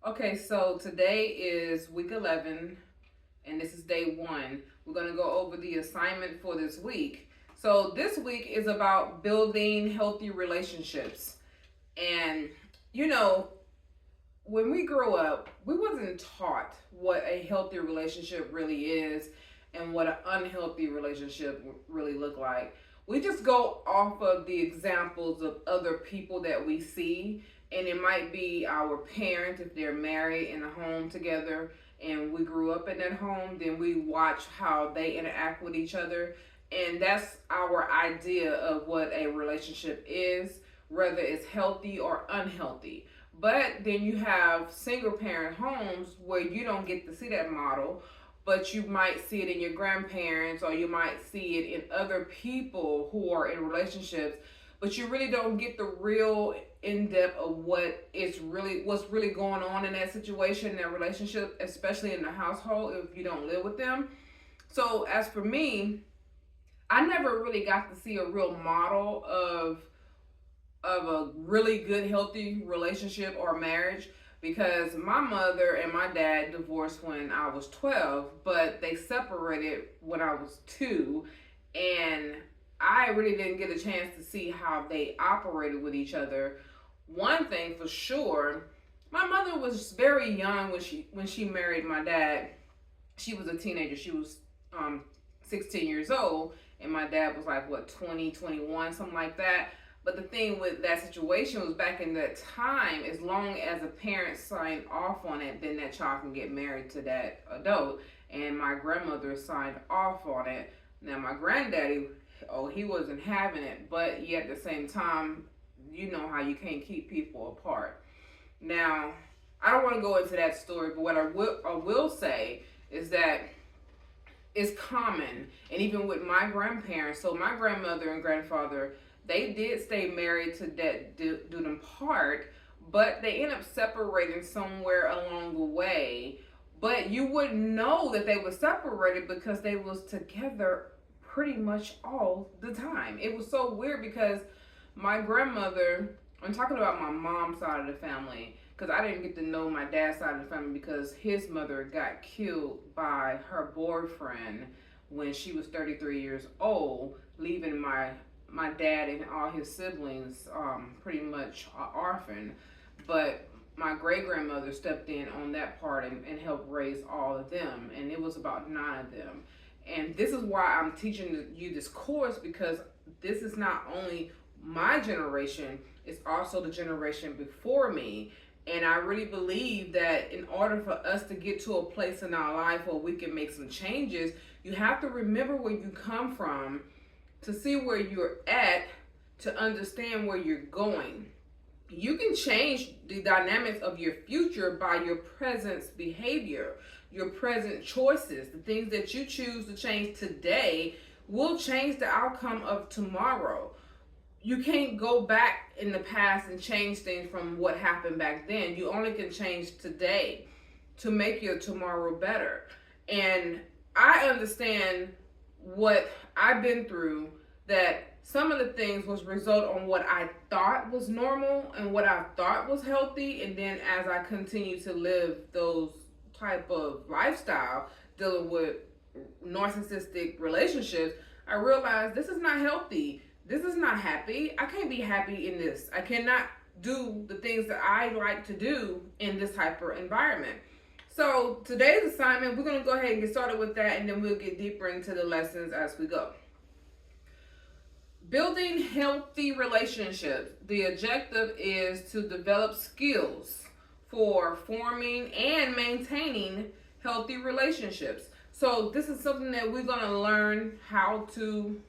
Okay, so today is week 11, and this is day one. We're going to go over the assignment for this week. So, this week is about building healthy relationships. And, you know, when we grew up, we wasn't taught what a healthy relationship really is and what an unhealthy relationship really look like. We just go off of the examples of other people that we see, and it might be our parents if they're married in a home together and we grew up in that home, then we watch how they interact with each other, and that's our idea of what a relationship is, whether it's healthy or unhealthy. But then you have single parent homes where you don't get to see that model, but you might see it in your grandparents or you might see it in other people who are in relationships, but you really don't get the real in depth of what's really going on in that situation, in that relationship, especially in the household if you don't live with them. So as for me, I never really got to see a real model of a really good healthy relationship or marriage, because my mother and my dad divorced when I was 12, but they separated when I was 2, and I really didn't get a chance to see how they operated with each other. One thing for sure, my mother was very young when she married my dad. She was a teenager. She was 16 years old, and my dad was like what, 20, 21, something like that. But the thing with that situation was, back in that time, as long as a parent signed off on it, then that child can get married to that adult. And my grandmother signed off on it. Now my granddaddy, oh, he wasn't having it, but yet at the same time, you know how you can't keep people apart. Now, I don't want to go into that story, but what I will say is that it's common, and even with my grandparents. So my grandmother and grandfather, they did stay married to that do them part, but they end up separating somewhere along the way. But you wouldn't know that they were separated because they was together pretty much all the time. It was so weird because my grandmother, I'm talking about my mom's side of the family, because I didn't get to know my dad's side of the family because his mother got killed by her boyfriend when she was 33 years old, leaving my dad and all his siblings pretty much orphaned. But my great grandmother stepped in on that part and helped raise all of them, and it was about 9 of them. And this is why I'm teaching you this course, because this is not only my generation, it's also the generation before me. And I really believe that in order for us to get to a place in our life where we can make some changes, you have to remember where you come from to see where you're at, to understand where you're going. You can change the dynamics of your future by your present behavior, your present choices. The things that you choose to change today will change the outcome of tomorrow. You can't go back in the past and change things from what happened back then. You only can change today to make your tomorrow better. And I understand what I've been through, that some of the things was result on what I thought was normal and what I thought was healthy, and then as I continue to live those type of lifestyle, dealing with narcissistic relationships, I realized this is not healthy. This is not happy. I can't be happy in this. I cannot do the things that I like to do in this hyper environment. So today's assignment, we're going to go ahead and get started with that, and then we'll get deeper into the lessons as we go. Building healthy relationships. The objective is to develop skills for forming and maintaining healthy relationships. So this is something that we're going to learn how to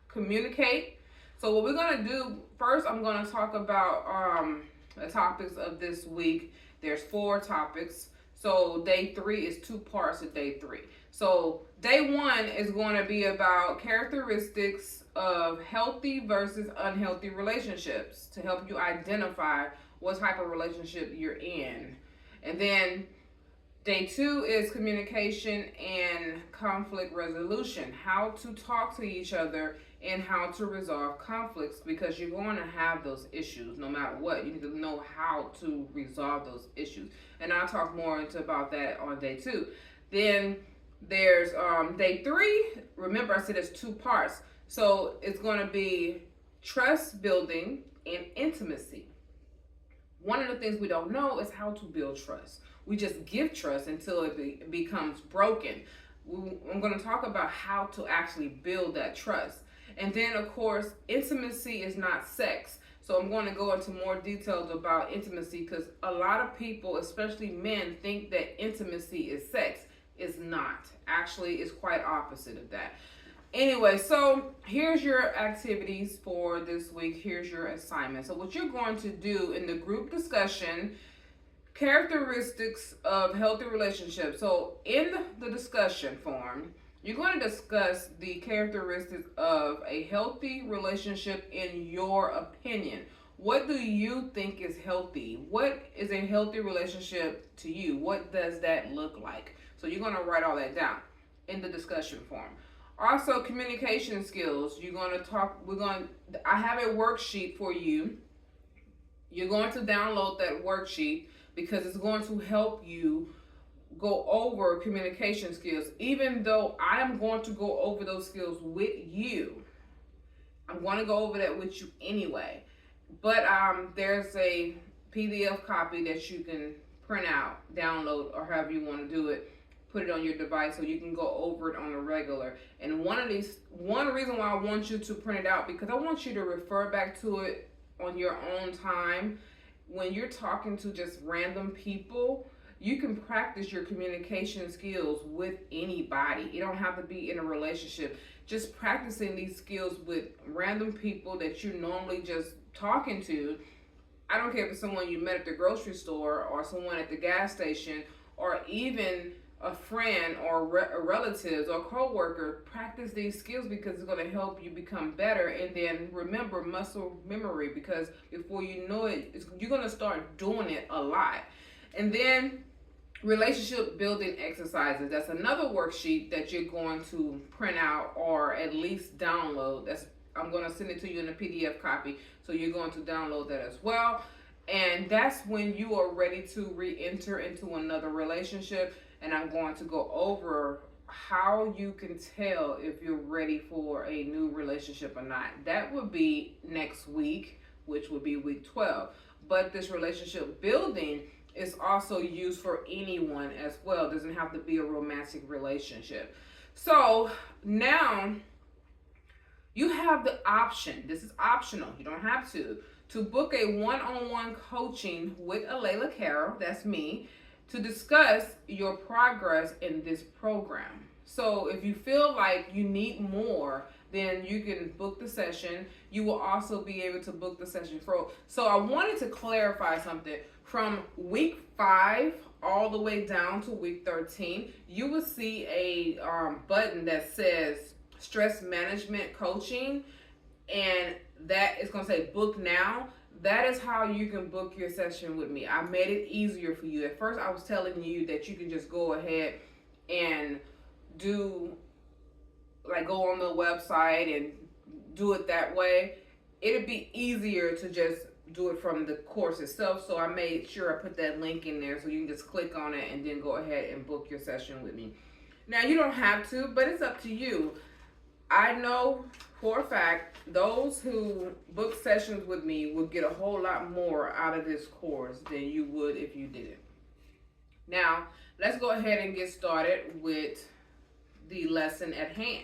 communicate. So what we're going to do first, I'm going to talk about the topics of this week. There's 4 topics. So day 3 is 2 parts of day 3. So day 1 is going to be about characteristics of healthy versus unhealthy relationships, to help you identify what type of relationship you're in. And then Day 2 is communication and conflict resolution. How to talk to each other and how to resolve conflicts, because you're going to have those issues no matter what. You need to know how to resolve those issues. And I'll talk more about that on day 2. Then there's day 3. Remember, I said there's 2 parts. So it's going to be trust building and intimacy. One of the things we don't know is how to build trust. We just give trust until it becomes broken. I'm going to talk about how to actually build that trust. And then, of course, intimacy is not sex. So I'm going to go into more details about intimacy, because a lot of people, especially men, think that intimacy is sex. It's not. Actually, it's quite opposite of that. Anyway, so here's your activities for this week. Here's your assignment. So what you're going to do in the group discussion, characteristics of healthy relationships. So in the discussion form, you're going to discuss the characteristics of a healthy relationship in your opinion. What do you think is healthy? What is a healthy relationship to you? What does that look like? So you're going to write all that down in the discussion form. Also, communication skills. I have a worksheet for you. You're going to download that worksheet because it's going to help you go over communication skills. Even though I am going to go over those skills with you, I'm going to go over that with you anyway. But there's a PDF copy that you can print out, download, or however you want to do it. Put it on your device so you can go over it on a regular. And one reason why I want you to print it out, because I want you to refer back to it on your own time. When you're talking to just random people, you can practice your communication skills with anybody. You don't have to be in a relationship. Just practicing these skills with random people that you're normally just talking to. I don't care if it's someone you met at the grocery store or someone at the gas station or even a friend or relatives or co-worker. Practice these skills because it's going to help you become better. And then remember, muscle memory, because before you know it, you're going to start doing it a lot. And then relationship building exercises. That's another worksheet that you're going to print out or at least download. I'm going to send it to you in a PDF copy, so you're going to download that as well. And that's when you are ready to re-enter into another relationship. And I'm going to go over how you can tell if you're ready for a new relationship or not. That would be next week, which would be week 12. But this relationship building is also used for anyone as well. It doesn't have to be a romantic relationship. So now you have the option. This is optional. You don't have to book a one-on-one coaching with Alayla Carroll, that's me, to discuss your progress in this program. So if you feel like you need more, then you can book the session. You will also be able to book the session so I wanted to clarify something. From week 5 all the way down to week 13, you will see a button that says stress management coaching, and that is going to say book now. That is how you can book your session with me. I made it easier for you. At first, I was telling you that you can just go ahead and go on the website and do it that way. It'd be easier to just do it from the course itself. So I made sure I put that link in there so you can just click on it and then go ahead and book your session with me. Now, you don't have to, but it's up to you. I know for a fact those who book sessions with me will get a whole lot more out of this course than you would if you didn't. Now, let's go ahead and get started with the lesson at hand.